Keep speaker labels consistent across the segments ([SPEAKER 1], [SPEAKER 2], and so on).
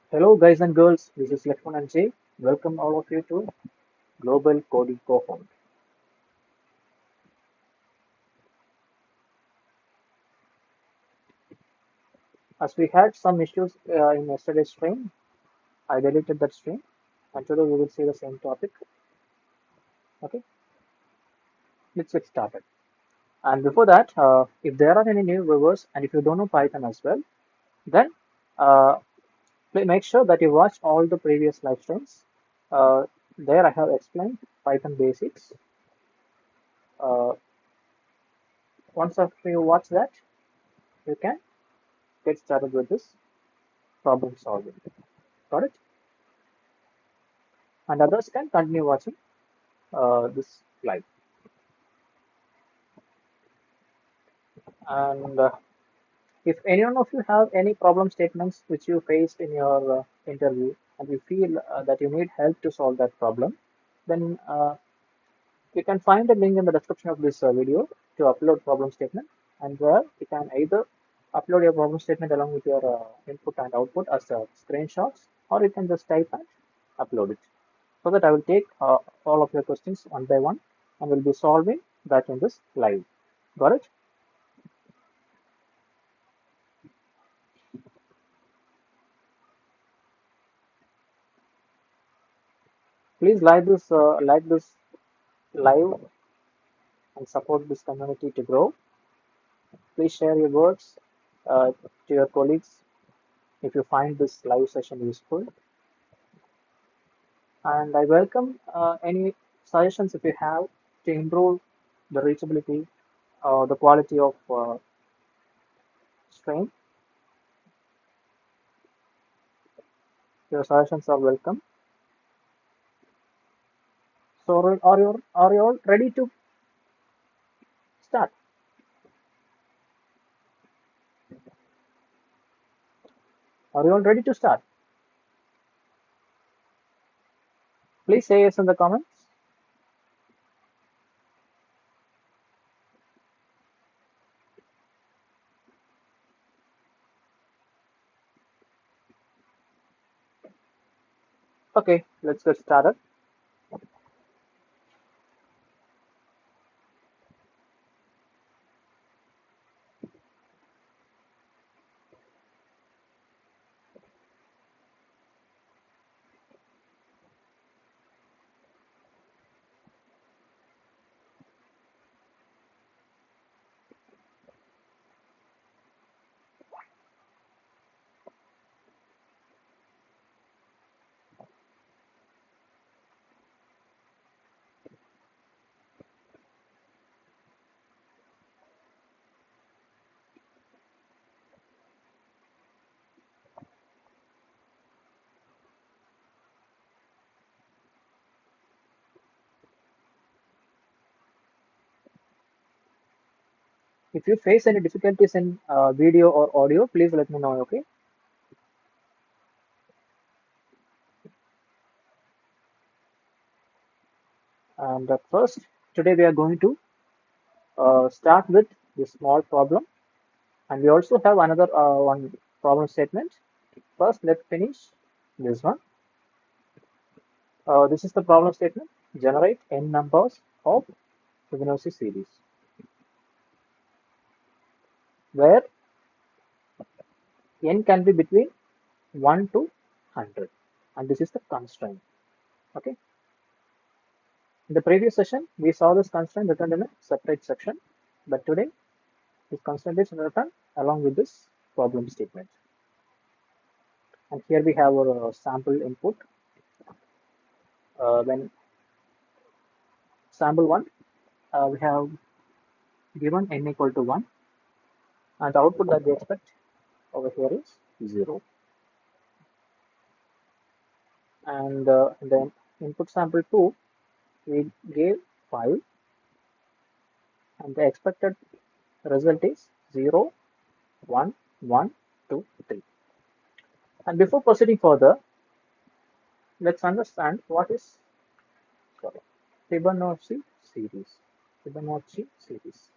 [SPEAKER 1] Hello, guys and girls. This is Lekshman and Jay. Welcome all of you to Global Coding Cohort. As we had some issues in yesterday's stream, I deleted that stream, and today we will see the same topic. Okay, let's get started. And before that, if there are any new viewers and if you don't know Python as well, then uh, make sure that you watch all the previous live streams. Uh, there I have explained Python basics. Uh, once after you watch that, you can get started with this problem solving. Got it? And others can continue watching this live. And if any one of you have any problem statements which you faced in your interview and you feel that you need help to solve that problem, then you can find a link in the description of this video to upload problem statement. And where you can either upload your problem statement along with your input and output as screenshots, or you can just type and upload it. So that I will take all of your questions one by one and will be solving that in this live. Got it? Please like this live and support this community to grow. Please share your words to your colleagues if you find this live session useful. And I welcome any suggestions if you have to improve the reachability or the quality of stream. Your suggestions are welcome. So are you all ready to start? Are you all ready to start? Please say yes in the comments. Okay, let's get started. If you face any difficulties in video or audio, please let me know, okay? And first, today we are going to start with this small problem. And we also have another one problem statement. First, let's finish this one. This is the problem statement. Generate n numbers of Fibonacci series, where n can be between 1 to 100. And this is the constraint, okay? In the previous session, we saw this constraint written in a separate section, but today this constraint is written along with this problem statement. And here we have our sample input. When sample 1, we have given n equal to 1, and the output that we expect over here is 0. And in the input sample 2, we gave 5, and the expected result is 0, 1, 1, 2, 3. And before proceeding further, let's understand what is sorry, Fibonacci series. Fibonacci series.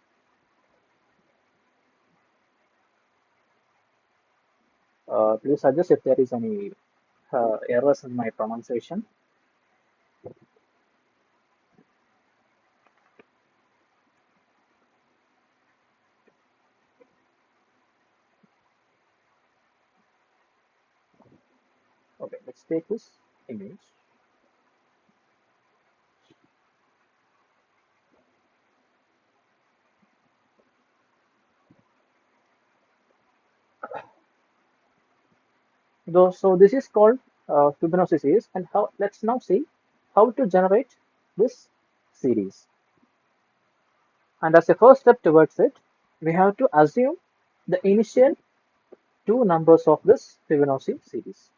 [SPEAKER 1] Please suggest if there is any errors in my pronunciation. Okay, let's take this image. So this is called Fibonacci series, and how? Let's now see how to generate this series. And as a first step towards it, we have to assume the initial two numbers of this Fibonacci series,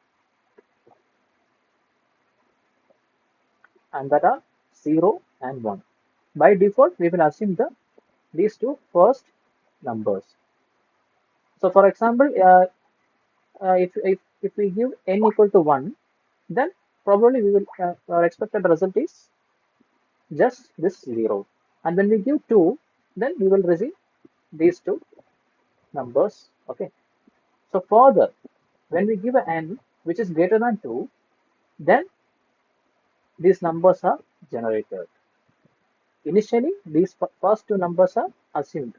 [SPEAKER 1] and that are 0 and 1. By default, we will assume these two first numbers. So, for example, if we give n equal to 1, then probably we will our expected result is just this 0. And when we give 2, then we will receive these two numbers. Okay. So further, when we give an n which is greater than 2, then these numbers are generated. Initially, these first two numbers are assumed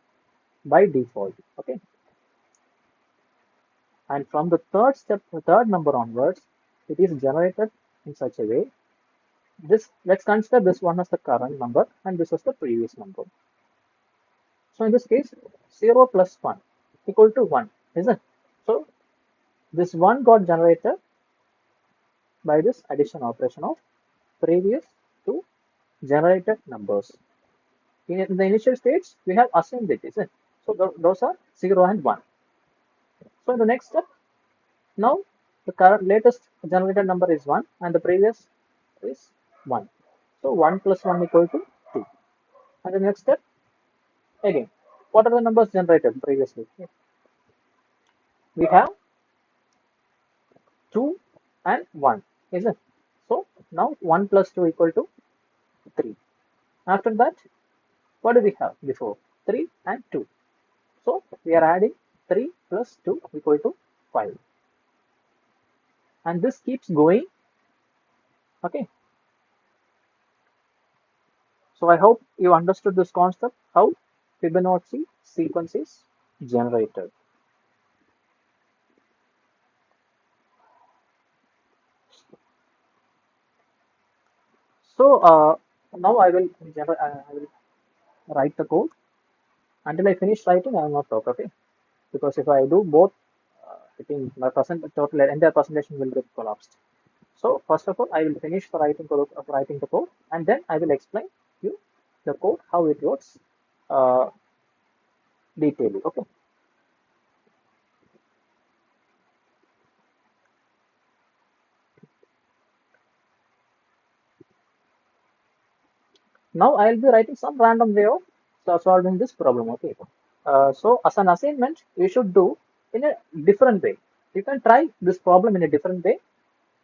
[SPEAKER 1] by default. Okay. And from the third step, the third number onwards, it is generated in such a way. This let's consider this one as the current number and this was the previous number. So in this case, 0 plus 1 equal to 1, isn't it? So this 1 got generated by this addition operation of previous two generated numbers. In the initial states, we have assumed it, isn't it? So those are 0 and 1. So in the next step, now the current latest generated number is 1 and the previous is 1. So 1 plus 1 equal to 2. And the next step, again, what are the numbers generated previously? We have 2 and 1, isn't it? So now 1 plus 2 equal to 3. After that, what do we have before? 3 and 2. So we are adding 3 plus 2 equal to 5. And this keeps going. Okay. So I hope you understood this concept, how Fibonacci sequence is generated. So now I will write the code. Until I finish writing, I will not talk, okay? Because if I do both, I think my total entire presentation will get collapsed. So first of all, I will finish the writing the code, and then I will explain you the code how it works uh, detailedly. Okay. Now I will be writing some random way of solving this problem. Okay. So as an assignment, you should do in a different way. You can try this problem in a different way,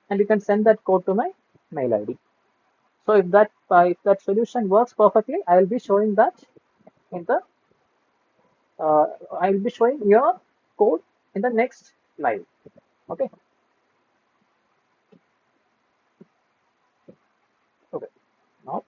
[SPEAKER 1] and you can send that code to my mail ID. So if that solution works perfectly, I will be showing that in the I will be showing your code in the next slide. Okay. Okay. Now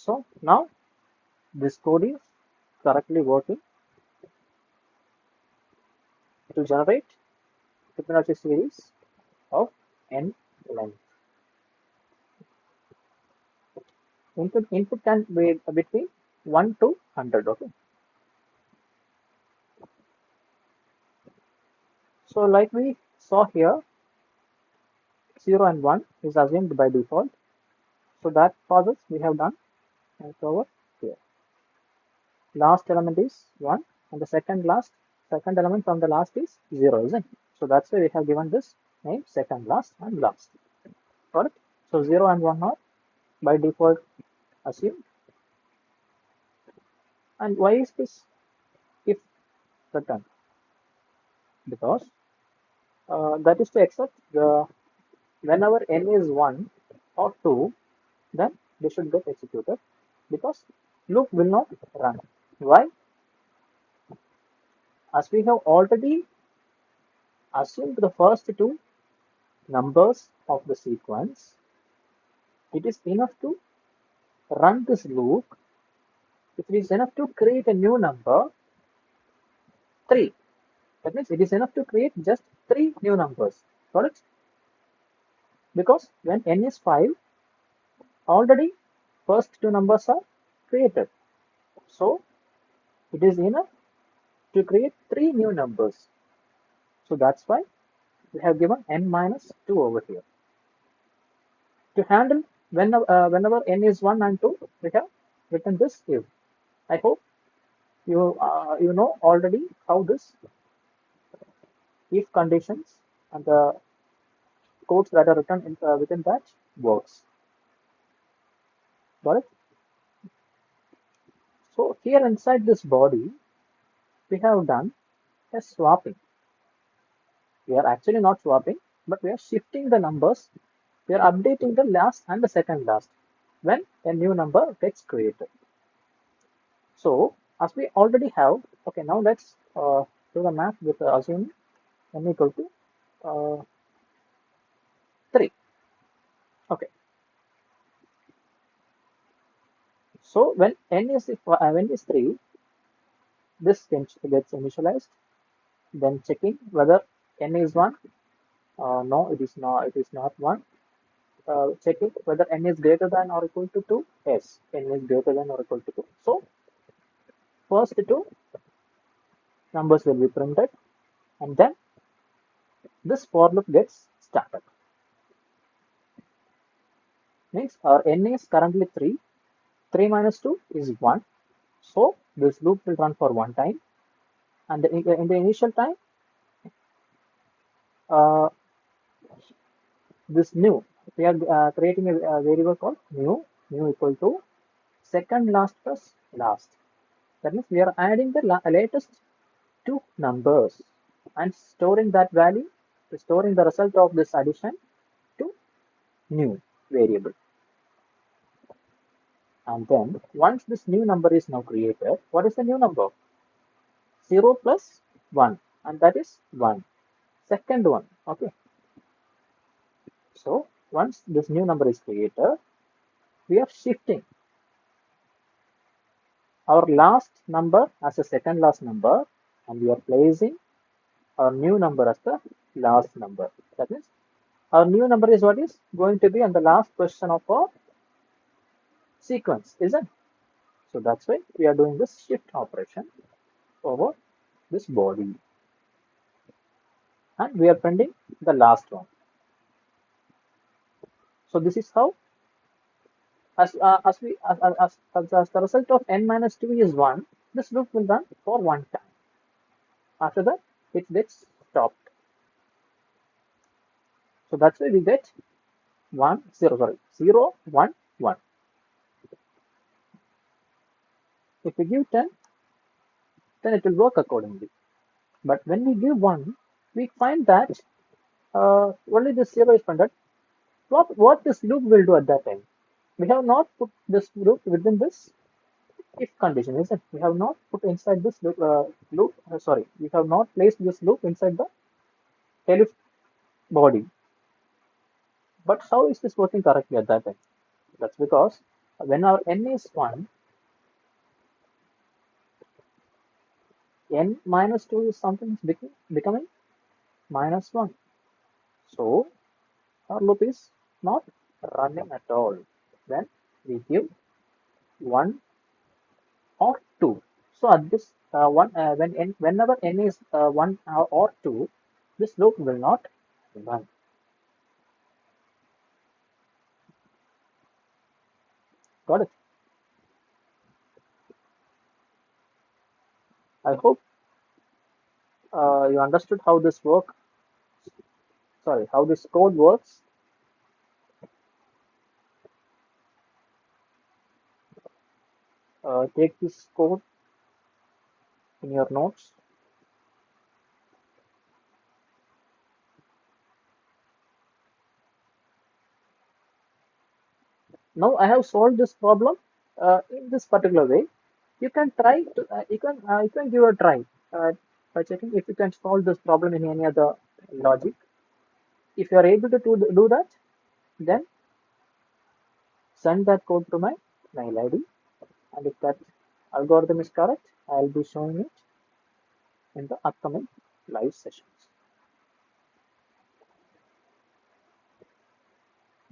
[SPEAKER 1] So now this code is correctly working to generate Fibonacci series of n length. Input can be between 1 to 100. Okay. So like we saw here, 0 and 1 is assumed by default. So that process we have done and over here. Last element is 1 and the second element from the last is 0, isn't it? So that's why we have given this name second last and last. Got it? So 0 and 1 are by default assumed. And why is this if return? Because that is to accept the whenever n is 1 or 2, then they should get executed because loop will not run. Why? As we have already assumed the first two numbers of the sequence, it is enough to run this loop. It is enough to create a new number 3. That means it is enough to create just 3 new numbers. Got it? Because when n is 5, already first two numbers are created. So it is enough to create 3 new numbers. So that's why we have given n minus 2 over here. To handle whenever n is 1 and 2, we have written this if. I hope you know already how this if conditions and the codes that are written within that works. Got it? So here inside this body, we have done a swapping. We are actually not swapping, but we are shifting the numbers. We are updating the last and the second last when a new number gets created. So as we already have, okay, now let's do the math with assuming n equal to 3. Okay. So when n is 3, this gets initialized. Then checking whether n is 1. No, it is not. It is not 1. Checking whether n is greater than or equal to 2. Yes, n is greater than or equal to 2. So first two numbers will be printed, and then this for loop gets started. Means our n is currently 3. 3 minus 2 is 1. So this loop will run for one time, and in the initial time, uh, this new, we are creating a variable called new equal to second last plus last. That means we are adding the latest two numbers and storing that value, storing the result of this addition to new variable. And then once this new number is now created, what is the new number? 0 plus 1, and that is 1. Second one. Okay. So once this new number is created, we are shifting our last number as a second last number, and we are placing our new number as the last number. That means our new number is what is going to be on the last position of our sequence, isn't it? So that's why we are doing this shift operation over this body, and we are printing the last one. So this is how, as the result of n minus 2 is 1, this loop will run for one time. After that, it gets stopped. So that's why we get 0, 1, 1. If we give 10, then it will work accordingly. But when we give 1, we find that only this 0 is printed. What this loop will do at that time? We have not put this loop within this if condition, isn't it? We have not put inside this loop, we have not placed this loop inside the elif body. But how is this working correctly at that time? That's because When our n is 1, n minus 2 is something becoming minus 1. So our loop is not running at all when we give 1 or 2. So at this whenever n is 1 or 2, this loop will not run. Got it? I hope you understood how this work. Sorry, how this code works. Take this code in your notes. Now I have solved this problem in this particular way. You can try to you can give a try by checking if you can solve this problem in any other logic. If you are able to do that, then send that code to my mail ID, and if that algorithm is correct, I'll be showing it in the upcoming live sessions.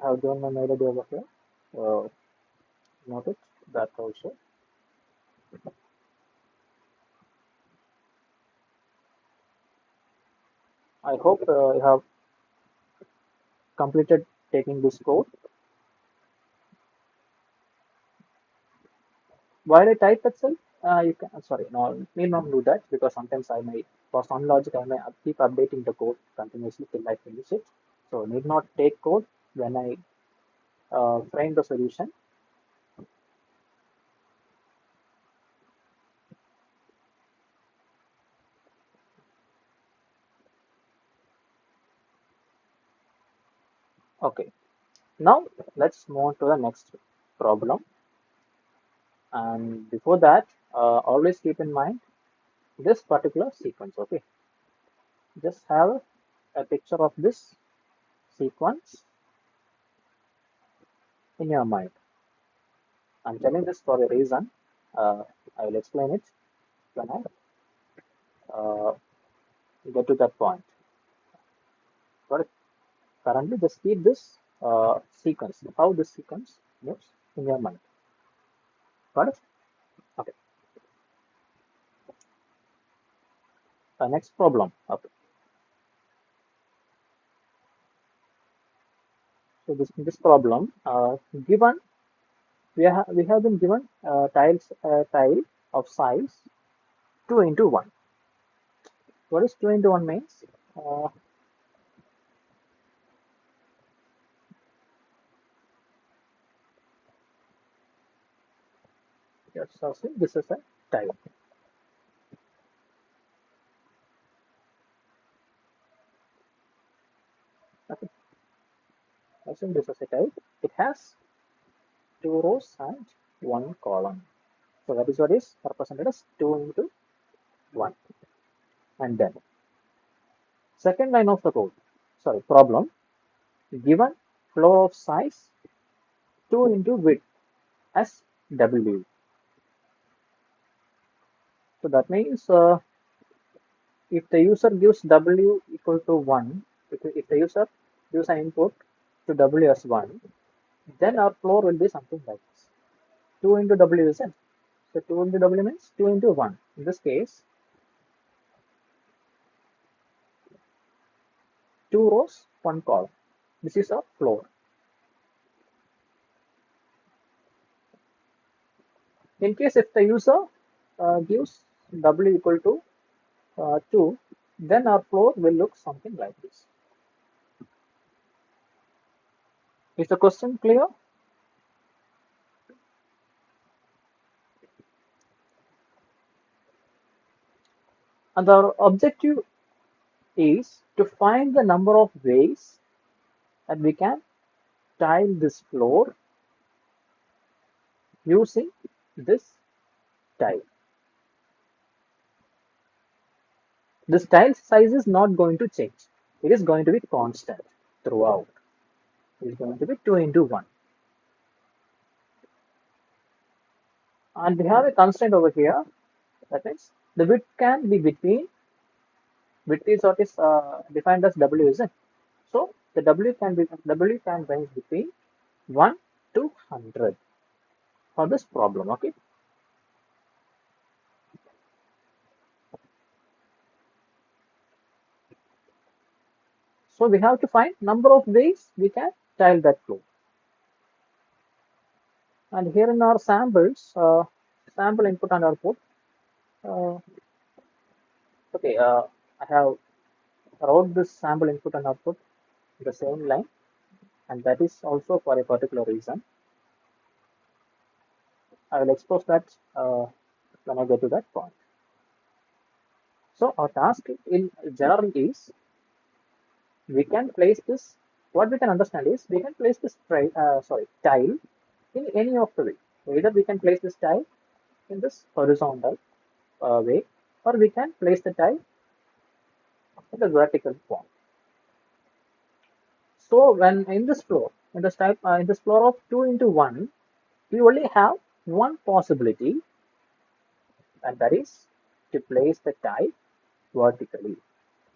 [SPEAKER 1] I have given my mail ID over here. Note it, that also. I hope you have completed taking this code. While I type itself, you can, sorry, no, need not do that because sometimes I may, for some logic, I may keep updating the code continuously till I finish it. So need not take code when I frame the solution. Okay, now let's move to the next problem. And before that, always keep in mind this particular sequence. Okay, just have a picture of this sequence in your mind. I'm telling this for a reason. I will explain it when I get to that point. But currently, just keep this sequence, how this sequence moves in your mind. Got it? Okay. Next problem. Okay. So this problem, given we have been given tile of size 2 into 1. What is 2 into 1 means? Uh, yes, so see, this is a tile. Okay. Assume this is a tile. It has 2 rows and 1 column. So that is what is represented as 2 into 1. And then second line of the code, sorry, problem, given floor of size 2 into width as W. So that means if the user gives W equal to 1, if the user gives an input to W as 1, then our floor will be something like this. 2 into W is it? So 2 into W means 2 into 1. In this case, 2 rows, 1 column. This is a floor. In case if the user gives W equal to 2, then our floor will look something like this. Is the question clear? And our objective is to find the number of ways that we can tile this floor using this tile. This tile size is not going to change. It is going to be constant throughout. It is going to be 2 into 1. And we have a constraint over here. That means the width can be between, width is what is defined as W, isn't it? So the W can range between 1 to 100 for this problem. Okay. So we have to find number of ways we can tile that flow. And here in our samples, sample input and output. Uh, okay, I have wrote this sample input and output in the same line, and that is also for a particular reason. I will expose that when I get to that point. So our task in general is we can place this. What we can understand is we can place this tile in any of the way. Either we can place this tile in this horizontal way, or we can place the tile in the vertical form. So when in this floor, in this floor of 2 into 1, we only have one possibility, and that is to place the tile vertically.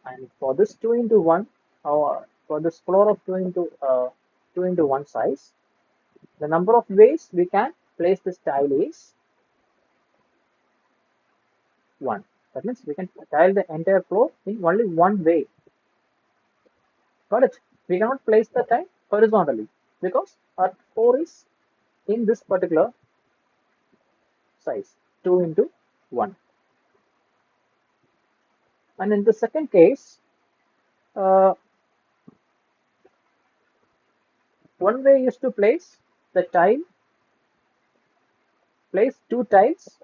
[SPEAKER 1] And for this 2 into 1, or for this floor of 2 into 1 size, the number of ways we can place this tile is 1. That means we can tile the entire floor in only one way. Got it? We cannot place the tile horizontally because our floor is in this particular size, 2 into 1. And in the second case, uh, one way is to place the tile, place two tiles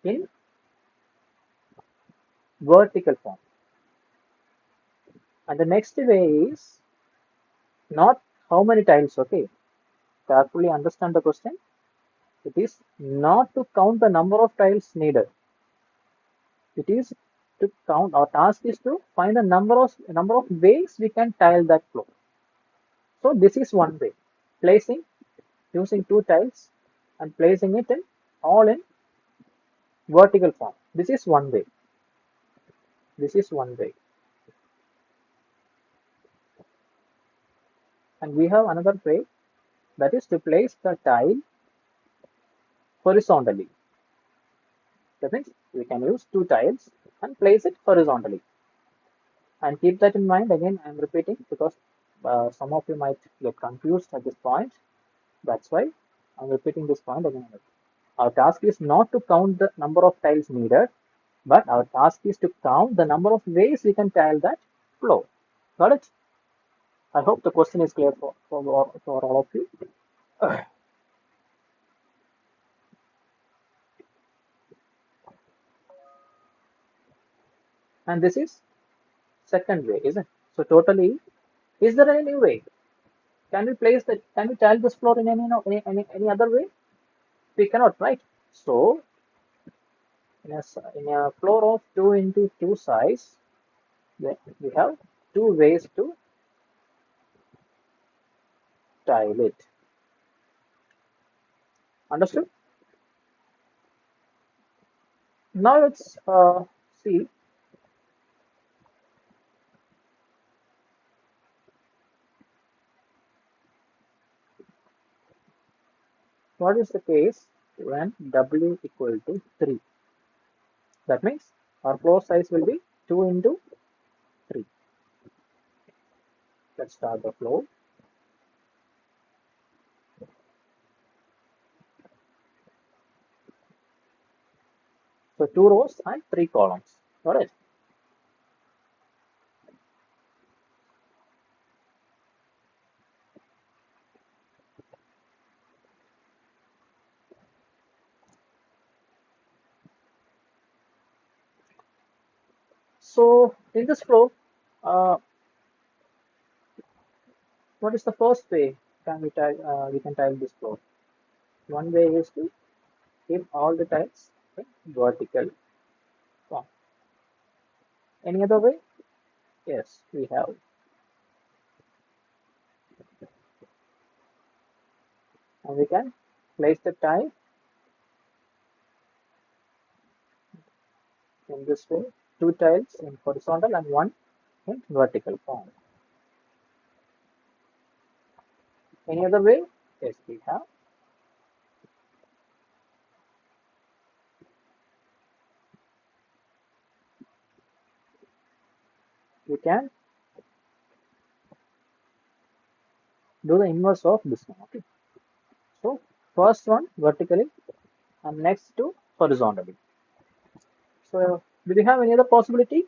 [SPEAKER 1] in vertical form. And the next way is not how many tiles, okay? Carefully understand the question. It is not to count the number of tiles needed. It is to count, our task is to find the number of ways we can tile that floor. So this is one way. Placing using two tiles and placing it in all in vertical form. This is one way. This is one way. And we have another way, that is to place the tile horizontally. That means we can use two tiles and place it horizontally. And keep that in mind. Again, I am repeating because some of you might get confused at this point. That's why I'm repeating this point again. Our task is not to count the number of tiles needed, but our task is to count the number of ways we can tile that floor. Got it? I hope the question is clear for all of you. And this is second way, isn't it? So totally, is there any way? Can we place that? Can we tile this floor in any other way? We cannot, right? So in a floor of 2 into 2 size, we have two ways to tile it. Understood? Now let's see what is the case when W equal to 3. That means our floor size will be 2 into 3. Let's start the flow. So 2 rows and 3 columns. Got it? So in this flow, uh, what is the first way can we can tile this floor? One way is to keep all the tiles in vertical form. Any other way? Yes, we have. And we can place the tile in this way, two tiles in horizontal and one in vertical form. Any other way? Yes, we have. We can do the inverse of this one. Okay. So first one vertically and next two horizontally. So do we have any other possibility?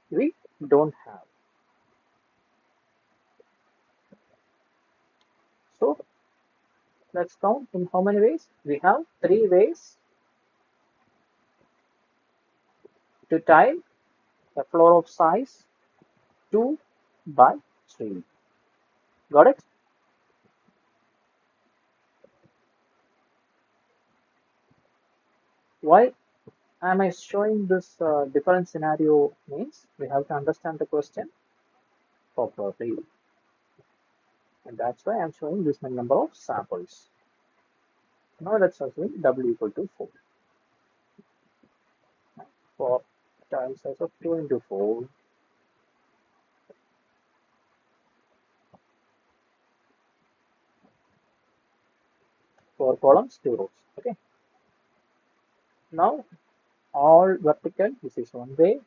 [SPEAKER 1] We don't have. So let's count in how many ways? We have three ways to tile a floor of size 2 by 3. Got it? Why am I showing this different scenario means we have to understand the question properly. And that's why I'm showing this many number of samples. Now let's assume W equal to 4. For tile size of 2 into 4, 4 columns, 2 rows. Okay. Now all vertical, this is one way.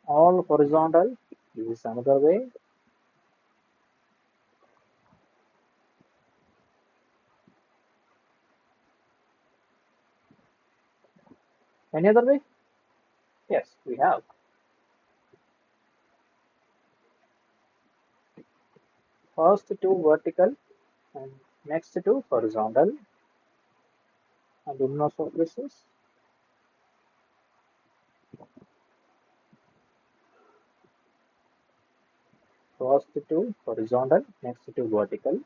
[SPEAKER 1] All horizontal, this is another way. Any other way? Yes, we have. First two vertical and next two horizontal, and inverse of this is first two horizontal, next two vertical.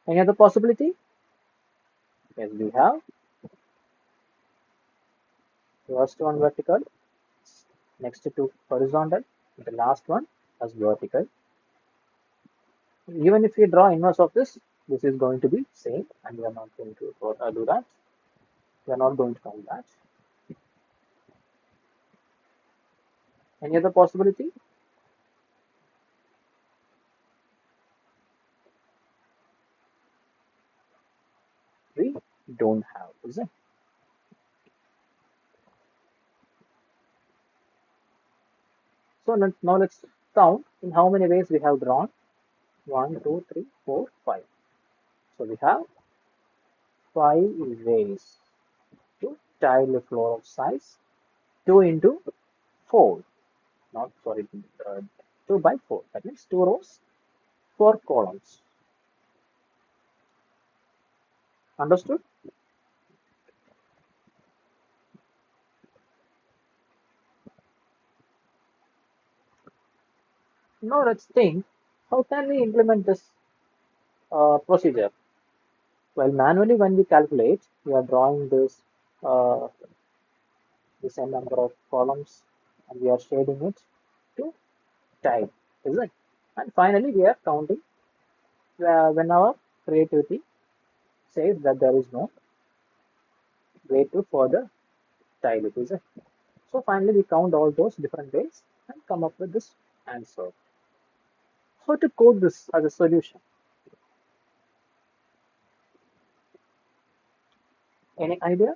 [SPEAKER 1] Any other possibility? Yes, we have. First one vertical, next two horizontal, the last one as vertical. Even if we draw inverse of this is going to be same, and we are not going to do that. We are not going to count that. Any other possibility? We don't have, is it? So now let's count in how many ways we have drawn. 1, 2, 3, 4, 5. So we have 5 ways to tile a floor of size 2 into 4. Not sorry, 2 by 4. That means 2 rows, 4 columns. Understood? Now let's think how can we implement this procedure? Well, manually when we calculate, we are drawing uh, this n number of columns and we are shading it to tile, is it? And finally we are counting when our creativity says that there is no way to further tile it, is it? So finally we count all those different ways and come up with this answer. How to code this as a solution? Any idea?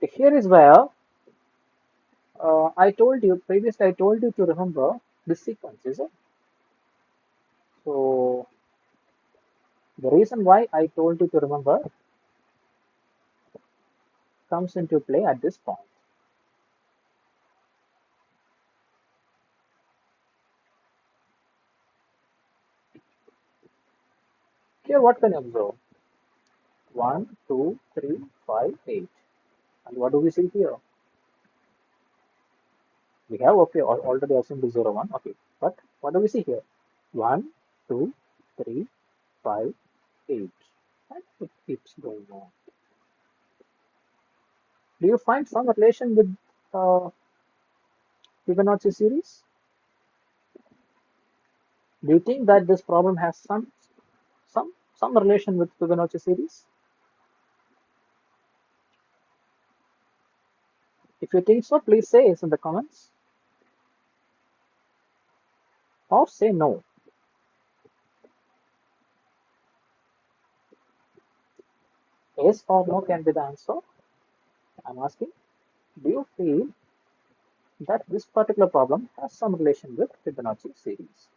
[SPEAKER 1] Here is where I told you previously. I told you to remember this sequence, is it? So the reason why I told you to remember comes into play at this point. Here, what can you observe? 1, 2, 3, 5, 8. And what do we see here? We have okay already assumed 0, 1. Okay, but what do we see here? 1, 2, 3, 5, 8. And it keeps going on. Do you find some relation with Fibonacci series? Do you think that this problem has some relation with Fibonacci series? If you think so, please say yes in the comments or say no. Yes or no can be the answer. I'm asking, do you feel that this particular problem has some relation with Fibonacci series?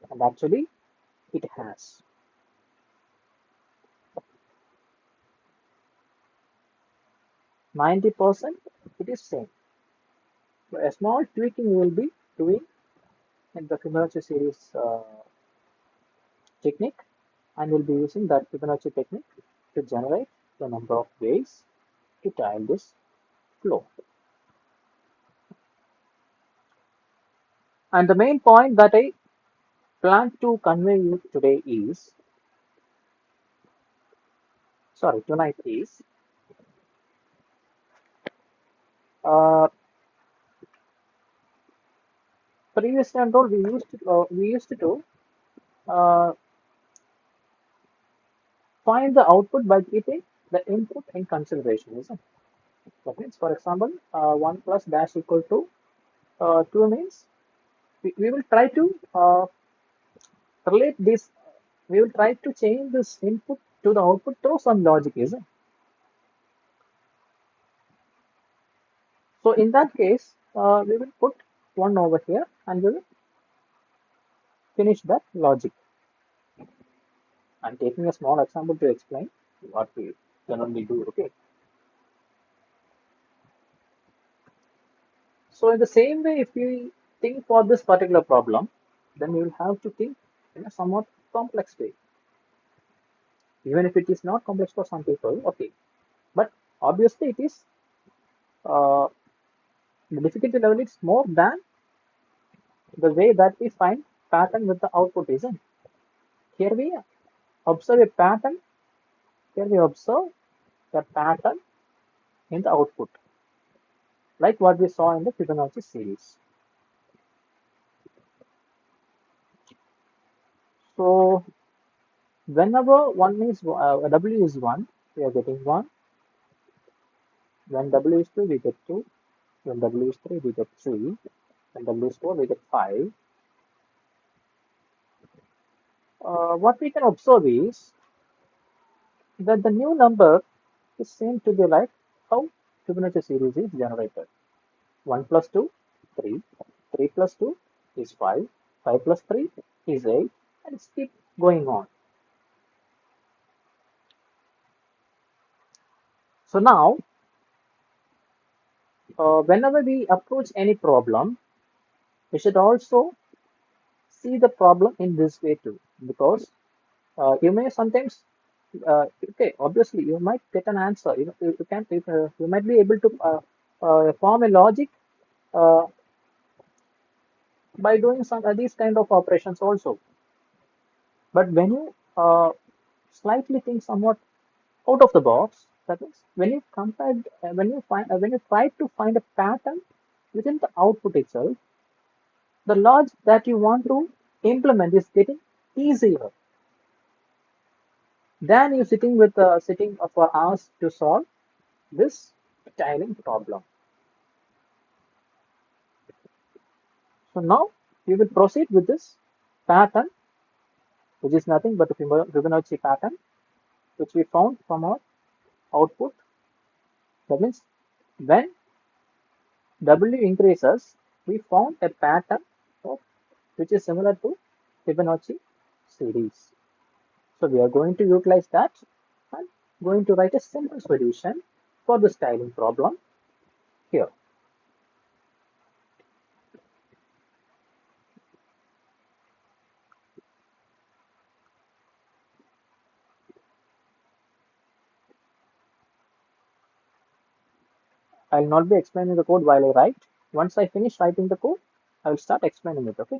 [SPEAKER 1] And actually, it has. 90% it is same. So a small tweaking we will be doing in the Fibonacci series technique, and we'll be using that Fibonacci technique to generate the number of ways to tile this flow. And the main point that I plan to convey you today is, tonight is, uh, previous control we used to uh, find the output by keeping the input in consideration, isn't it? That means, for example, 1 plus dash equal to 2 means we will try to relate this, we will try to change this input to the output through some logic, isn't it? So in that case, we will put 1 over here and we will finish that logic. I'm taking a small example to explain what we generally do, okay? So in the same way, if we think for this particular problem, then we will have to think in a somewhat complex way. Even if it is not complex for some people, okay. But obviously it is, uh, the difficulty level is more than the way that we find pattern with the output, isn't it? Here we observe a pattern, here we observe the pattern in the output, like what we saw in the Fibonacci series. So whenever W is 1, we are getting 1. When W is 2, we get 2. When W is 3, we get 3. When W is 4, we get 5. What we can observe is that the new number is same to be like how Fibonacci series is generated. 1 plus 2, 3. 3 plus 2 is 5. 5 plus 3 is 8. And it's keep going on. So now, whenever we approach any problem, we should also see the problem in this way too, because you may sometimes, okay, obviously you might get an answer. You can, you might be able to form a logic uh, by doing some these kind of operations also. But when you slightly think somewhat out of the box, that means when you compare, when you try to find a pattern within the output itself, the logic that you want to implement is getting easier than you sitting for hours to solve this tiling problem. So now we will proceed with this pattern, which is nothing but a Fibonacci pattern, which we found from our output. That means when W increases, we found a pattern of, which is similar to Fibonacci series. So we are going to utilize that and going to write a simple solution for the tiling problem here. I'll not be explaining the code while I write. Once I finish writing the code, I will start explaining it. Okay.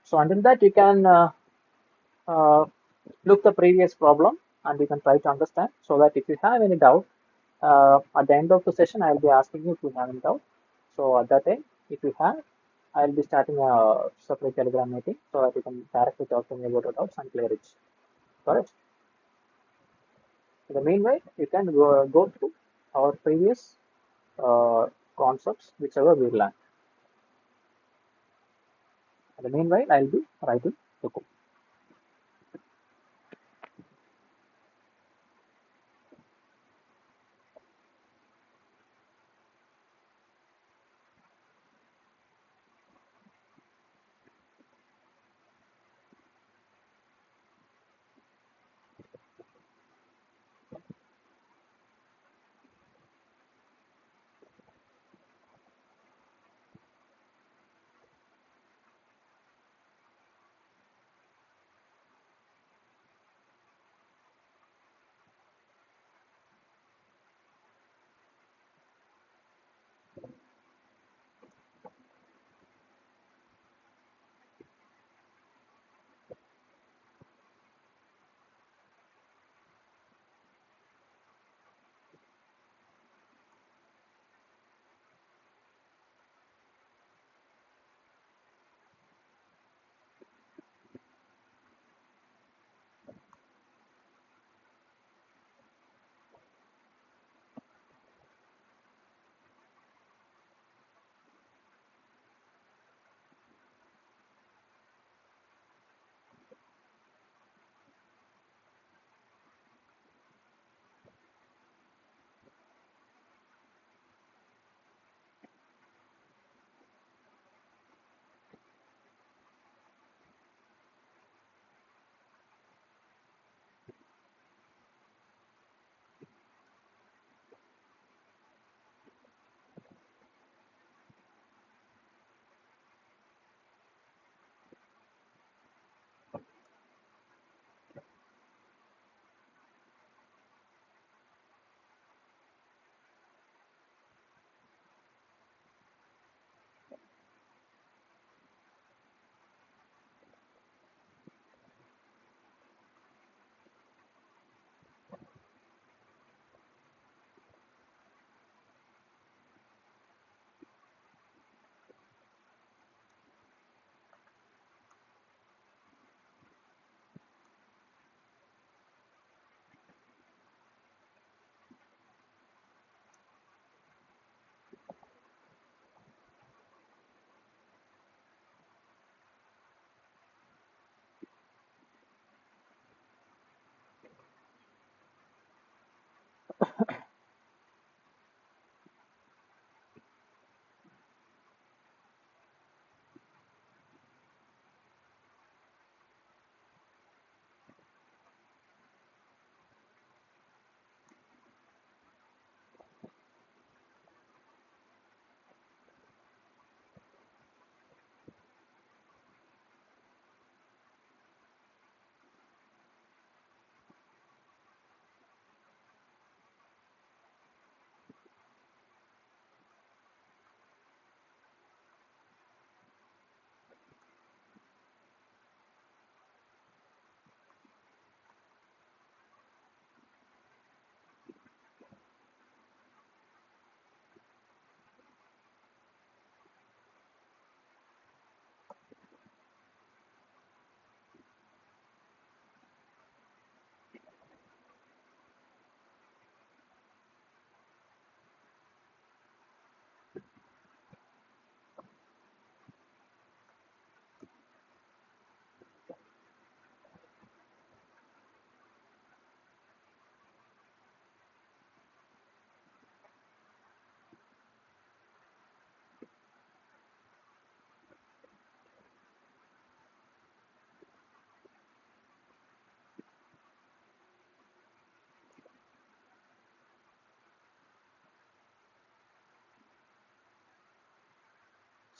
[SPEAKER 1] So until that, you can uh, look the previous problem and you can try to understand, so that if you have any doubt, at the end of the session, I will be asking you if you have any doubt. So at that time, if you have, I will be starting a separate Telegram meeting so that you can directly talk to me about your doubts and clear it. Correct? In the meanwhile, you can go through our previous uh, concepts, whichever we learned. In the meanwhile, I'll be writing the code.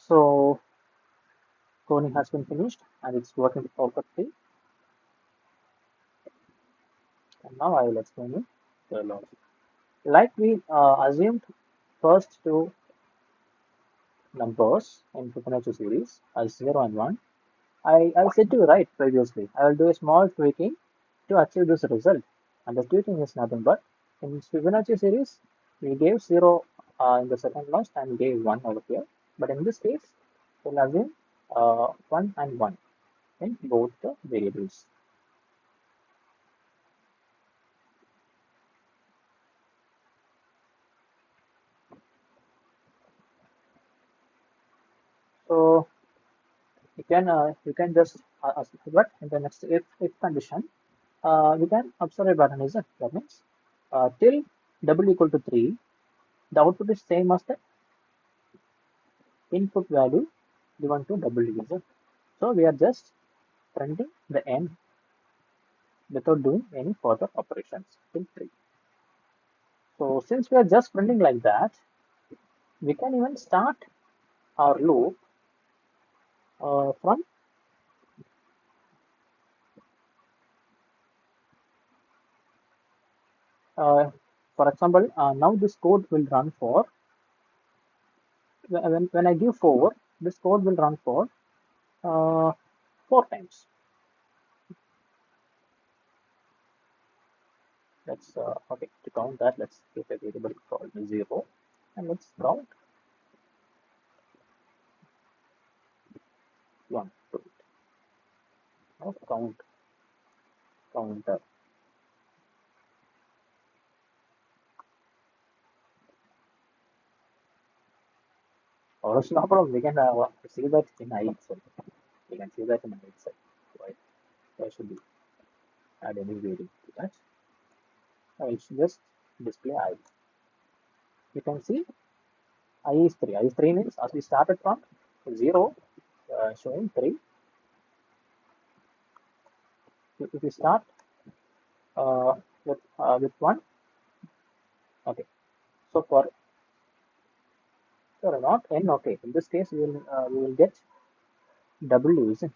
[SPEAKER 1] So coding has been finished and it's working perfectly. And now I will explain you the logic. Like we assumed first two numbers in Fibonacci series as 0 and 1, I said to you right previously, I will do a small tweaking to achieve this result. And the tweaking is nothing but in Fibonacci series, we gave 0 in the second last and gave 1 over here. But in this case, we'll assume 1 and 1 in both the variables. So you can just but in the next if condition, we can observe a pattern, isn't it? That means till double equal to 3, the output is same as the input value given to double divisor. So we are just printing the n without doing any further operations till 3. So since we are just printing like that, we can even start our loop from for example, now this code will run for when I give 4, this code will run for uh, 4 times. Let's okay, to count that, let's give a variable called 0 and let's count 1, 2. Now count counter. Or it's no problem. We can see that in I itself. We can see that in I itself. Right? Why should we add any variable to that? It's just display I. You can see I is 3. I is 3 means as we started from 0, showing 3. If we start uh, with 1, okay. So for not n, okay. In this case, we will get W, isn't it?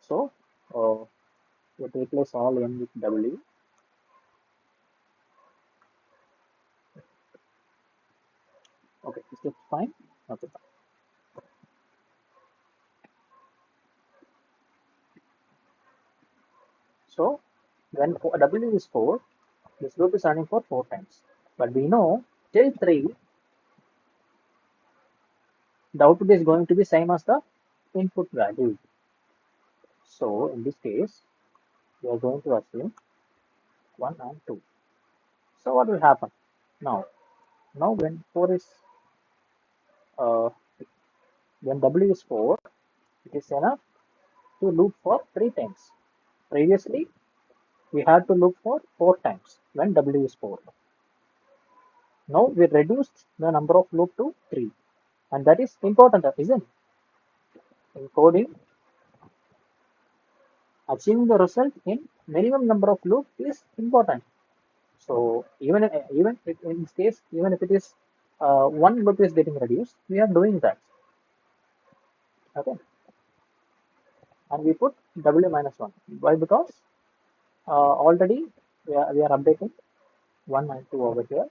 [SPEAKER 1] So we'll replace all n with W. Okay, is that fine? Okay, fine. So when W is 4, this loop is running for 4 times. But we know till 3, the output is going to be same as the input value. So in this case, we are going to assume 1 and 2. So what will happen? Now, when 4 is uh, when W is 4, it is enough to loop for 3 times. Previously, we had to loop for 4 times when W is 4. Now we reduced the number of loop to 3. And that is important, isn't it? In coding, achieving the result in minimum number of loops is important. So even if in this case, even if it is one loop is getting reduced, we are doing that. Okay, and we put W minus 1. Why? Because already we are updating 1 and 2 over here.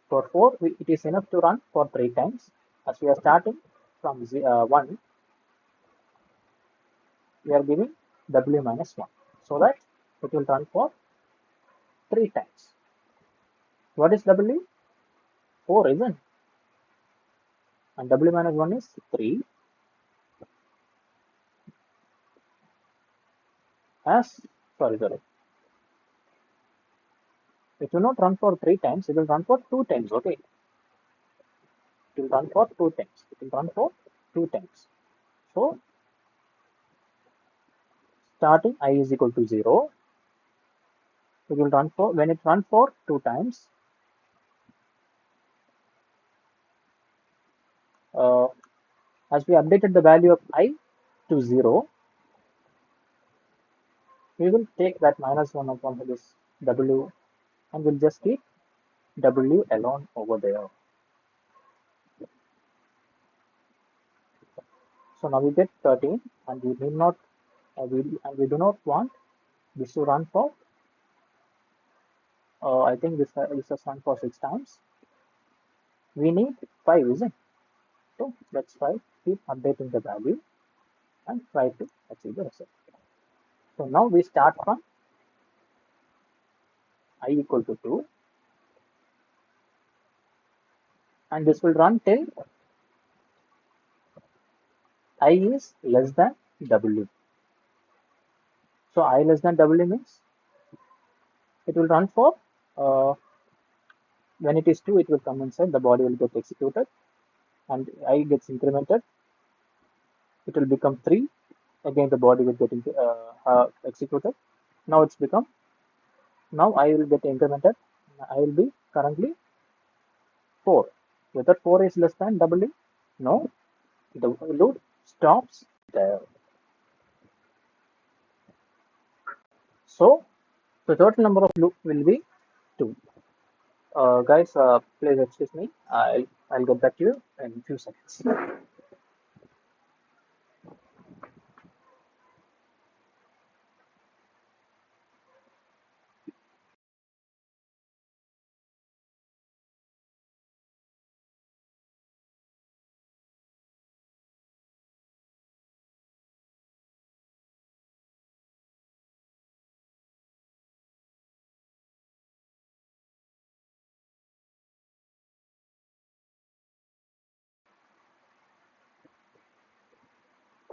[SPEAKER 1] For 4, it is enough to run for 3 times. As we are starting from 1, we are giving W minus 1 so that it will run for 3 times. What is W? 4, isn't it? And W minus 1 is 3. As, sorry. It will not run for 3 times, it will run for 2 times, okay? It will run for 2 times. It will run for 2 times. So, starting I is equal to 0, it will run for, when it runs for 2 times, uh, as we updated the value of I to 0, we will take that minus 1 upon this W and we'll just keep W alone over there. So now we get 13 and we need not, we do not want this to run for I think this has run for 6 times. We need 5, isn't it? So let's try keep updating the value and try to achieve the result. So now we start from I equal to 2, and this will run till I is less than W. So I less than W means it will run for uh, when it is 2, it will come inside, the body will get executed, and I gets incremented, it will become 3, again the body will get executed. Now it's become, now I will get incremented, I will be currently 4. Whether 4 is less than W? No, the loop stops there. So the total number of loop will be 2. Guys, please excuse me. I'll get back to you in a few seconds.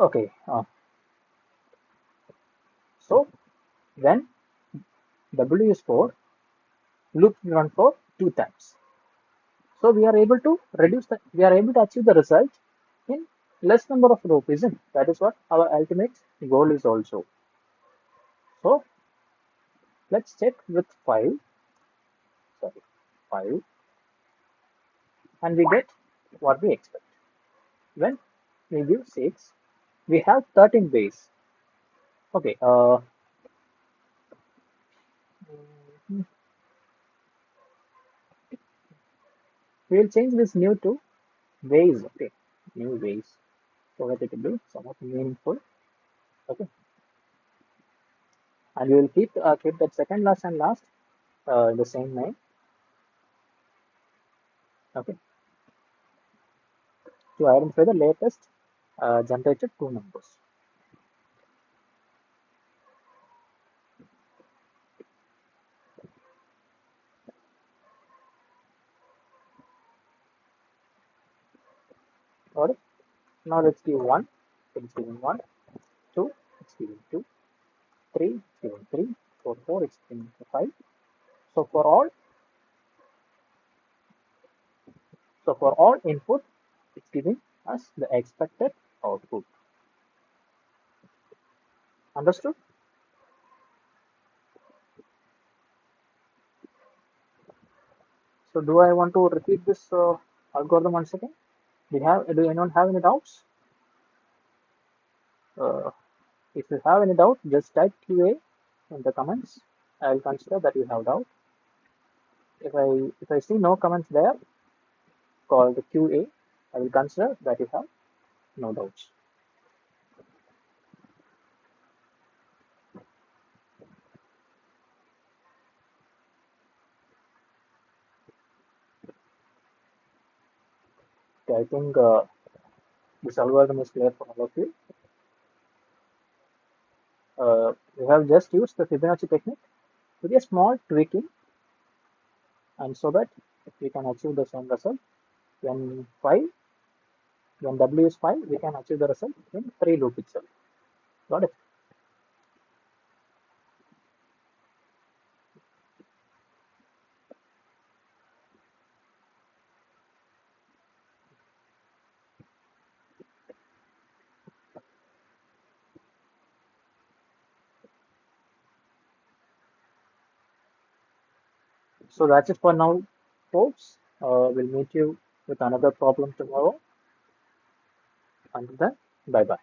[SPEAKER 1] Okay. So when W is 4, loop will run for 2 times. So we are able to we are able to achieve the result in less number of loop, isn't it? That is what our ultimate goal is also. So let's check with 5, sorry, 5, and we get what we expect. When we give 6, we have 13 base. Okay, we will change this new to ways. Okay, new ways, so that it will be somewhat meaningful. Okay, and we will keep that second last and last the same name. Okay, to identify the latest generated 2 numbers. Got it? Now let's give 1, it's given 1, 2, it's given 2, 3, it's given 3, 4, 4, it's given 5. So for all input, it's giving us the expected output. Understood? So do I want to repeat this algorithm once again? Do anyone have any doubts? Uh, if you have any doubt, just type QA in the comments. I'll consider that you have doubt. If I see no comments there called QA, I will consider that you have no doubts. Okay, I think this algorithm is clear for all of you. We have just used the Fibonacci technique with a small tweaking, and so that we can achieve the same result when 5, when W is 5, we can achieve the result in 3 loop itself. Got it? So that's it for now, folks. We'll meet you with another problem tomorrow. Until then, bye bye.